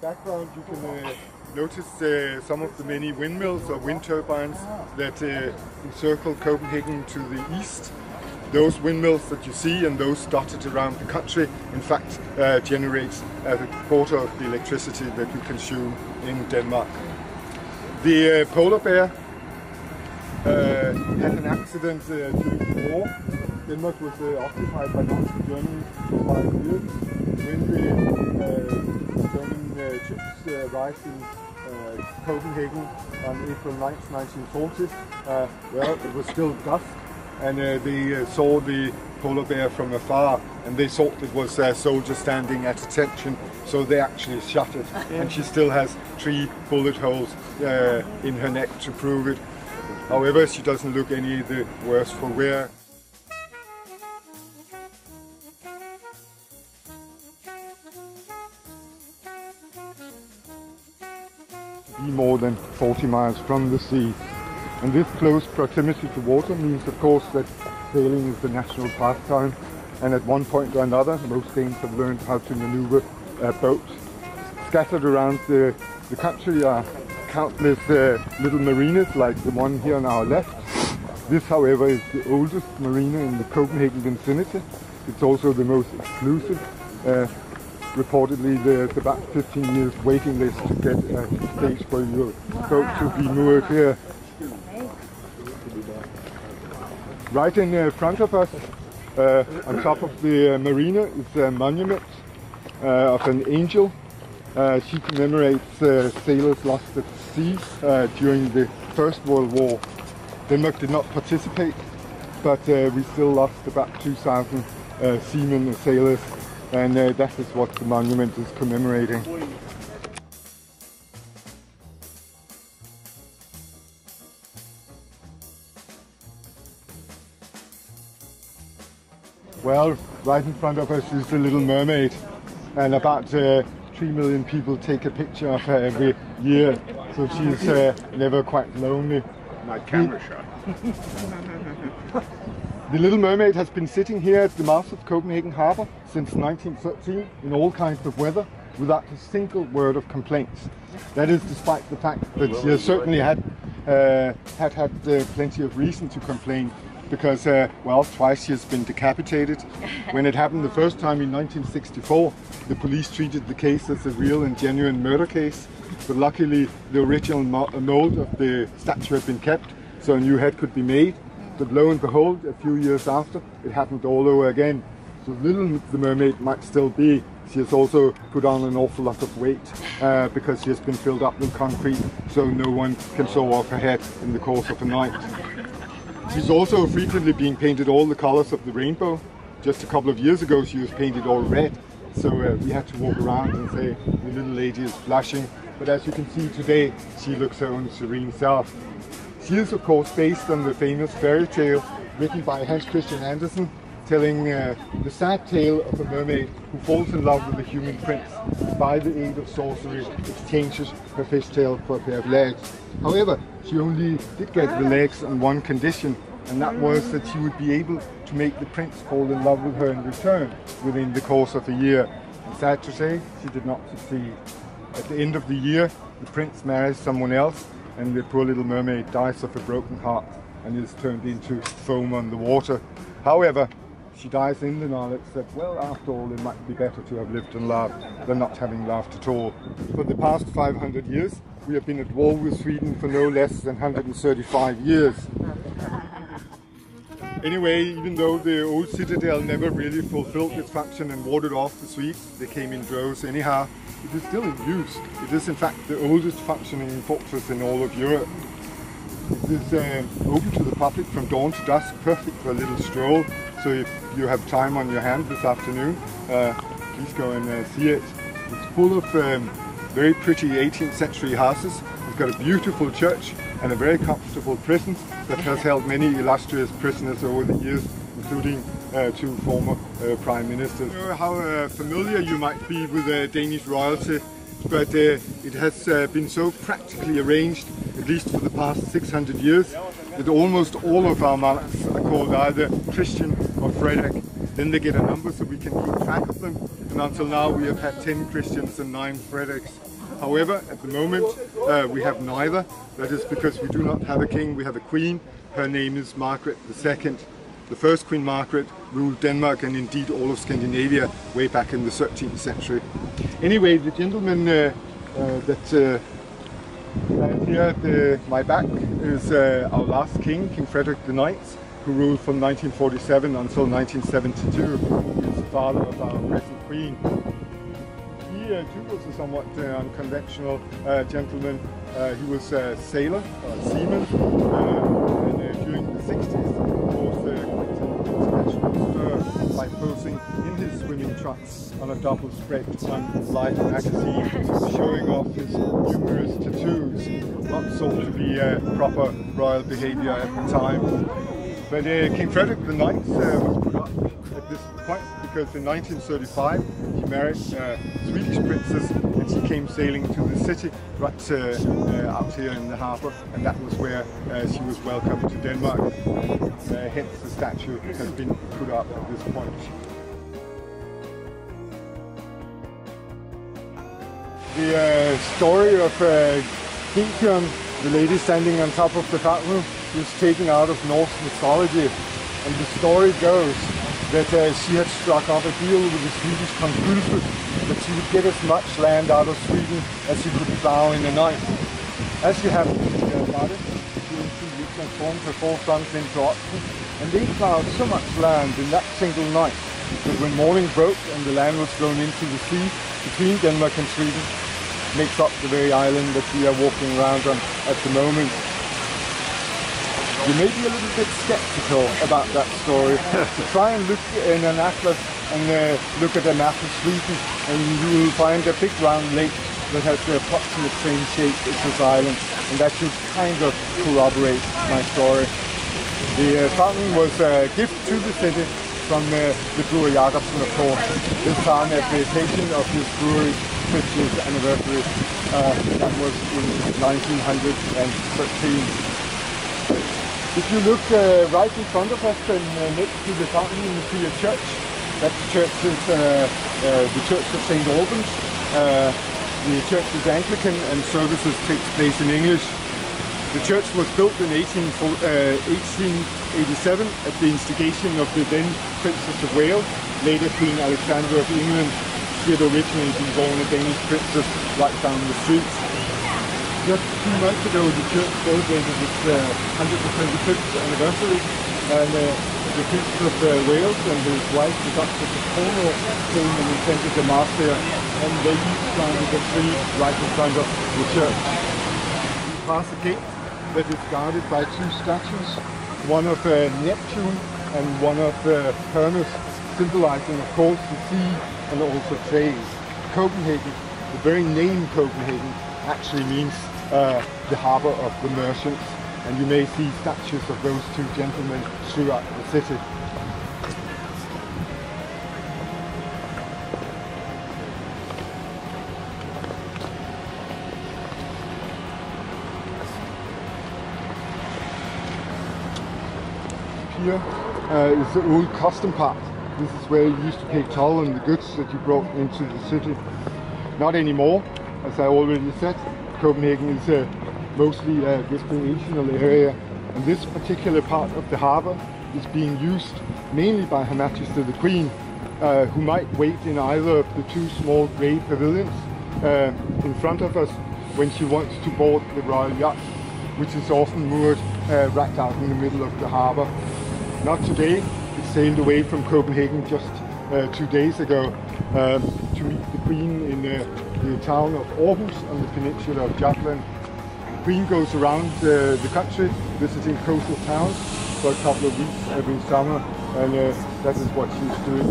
background you can notice some of the many windmills or wind turbines that encircle Copenhagen to the east. Those windmills that you see and those dotted around the country, in fact, generate a quarter of the electricity that you consume in Denmark. The polar bear had an accident during the war. Denmark was occupied by Nazi Germany for 5 years. When the German troops arrived in Copenhagen on April 9th, 1940, well, it was still dusk, and they saw the polar bear from afar, and they thought it was a soldier standing at attention, so they actually shot it. And she still has 3 bullet holes in her neck to prove it. However, she doesn't look any the worse for wear. Be more than 40 miles from the sea. And this close proximity to water means, of course, that sailing is the national pastime. And at one point or another, most Danes have learned how to maneuver boats. Scattered around the country are countless little marinas like the one here on our left. This, however, is the oldest marina in the Copenhagen vicinity. It's also the most exclusive. Reportedly, there's about 15 years waiting list to get a stage for your boat to be moored here. Right in front of us, on top of the marina, is a monument of an angel. She commemorates sailors lost at sea during the First World War. Denmark did not participate, but we still lost about 2,000 seamen and sailors, and that is what the monument is commemorating. Well, right in front of us is the Little Mermaid, and about 3 million people take a picture of her every year, so she's never quite lonely. My camera shot. The Little Mermaid has been sitting here at the mouth of Copenhagen harbour since 1913 in all kinds of weather without a single word of complaints. That is despite the fact that she has certainly had plenty of reason to complain, because, well, twice she has been decapitated. When it happened the first time in 1964, the police treated the case as a real and genuine murder case, but luckily the original mold of the statue had been kept, so a new head could be made. But lo and behold, a few years after, it happened all over again. So little the mermaid might still be. She has also put on an awful lot of weight because she has been filled up with concrete, so no one can saw off her head in the course of a night. She's also frequently being painted all the colors of the rainbow. Just a couple of years ago she was painted all red, so we had to walk around and say the little lady is blushing. But as you can see today, she looks her own serene self. She is, of course, based on the famous fairy tale written by Hans Christian Andersen, telling the sad tale of a mermaid who falls in love with a human prince and by the aid of sorcery exchanges her fishtail for a pair of legs. However, she only did get the legs on one condition, and that was that she would be able to make the prince fall in love with her in return within the course of a year. And sad to say, she did not succeed. At the end of the year, the prince marries someone else, and the poor little mermaid dies of a broken heart and is turned into foam on the water. However, she dies in the knowledge that, well, after all, it might be better to have lived and laughed than not having laughed at all. For the past 500 years, we have been at war with Sweden for no less than 135 years. Anyway, even though the old citadel never really fulfilled its function and warded off the Swedes, they came in droves anyhow, it is still in use. It is in fact the oldest functioning fortress in all of Europe. It is open to the public from dawn to dusk, perfect for a little stroll. So if you have time on your hand this afternoon, please go and see it. It's full of very pretty 18th century houses. We've got a beautiful church and a very comfortable prison that has held many illustrious prisoners over the years, including 2 former prime ministers. I don't know how familiar you might be with Danish royalty, but it has been so practically arranged, at least for the past 600 years, that almost all of our monarchs are called either Christian or Frederik. Then they get a number so we can keep track of them. and until now we have had 10 Christians and 9 Frederiks. However, at the moment we have neither. That is because we do not have a king, we have a queen. Her name is Margaret II. The first Queen Margaret ruled Denmark and indeed all of Scandinavia way back in the 13th century. Anyway, the gentleman that stands here at my back is our last king, King Frederik IX, who ruled from 1947 until 1972. He is the father of our present queen. He too was a somewhat unconventional gentleman. He was a sailor, a seaman, and during the 60s by posing in his swimming trunks on a double spread on Life magazine, showing off his numerous tattoos, not thought to be proper royal behavior at the time. But King Frederik IX was put up at this point because in 1935 he married a Swedish princess and she came sailing to the city right out here in the harbour, and that was where she was welcomed to Denmark. Hence the statue has been put up at this point. The story of Mikkel, the lady standing on top of the fountain, is taken out of Norse mythology, and the story goes that she had struck up a deal with the Swedish consul that she would get as much land out of Sweden as she could plough in a night. As she happened about it, she instantly transformed her 4 sons into oxen, and they ploughed so much land in that single night that when morning broke and the land was thrown into the sea between Denmark and Sweden, makes up the very island that we are walking around on at the moment. You may be a little bit skeptical about that story. So try and look in an atlas and look at a map of Sweden, and you will find a big round lake that has the approximate same shape as this island, and that should kind of corroborate my story. The fountain was a gift to the city from the brewer Jacobsen, of course, this time at the occasion of his brewery's 50th anniversary. That was in 1913. If you look right in front of us and next to the fountain, you see a church. That church is the Church of St. Albans. The church is Anglican and services take place in English. The church was built in 1887 at the instigation of the then Princess of Wales, later Queen Alexandra of England. She had originally been born a Danish princess right down the street. Just 2 months ago, the church celebrated its 125th anniversary, and the Prince of Wales and his wife, the Duchess of Cornwall, came and attended the mass there, and they each planted a tree right in front of the church. We pass a gate that is guarded by 2 statues, one of Neptune and one of Hermes, symbolizing, of course, the sea and also trade. Copenhagen, the very name Copenhagen, actually means the harbour of the merchants, and you may see statues of those 2 gentlemen throughout the city. Here is the old custom part. This is where you used to pay toll on the goods that you brought into the city. Not anymore, as I already said. Copenhagen is mostly a recreational area, and this particular part of the harbour is being used mainly by Her Majesty the Queen, who might wait in either of the 2 small grey pavilions in front of us when she wants to board the royal yacht, which is often moored right out in the middle of the harbour. Not today. It sailed away from Copenhagen just 2 days ago to meet the Queen in the town of Aarhus on the peninsula of Jutland. The Queen goes around the country visiting coastal towns for a couple of weeks every summer, and that is what she's doing.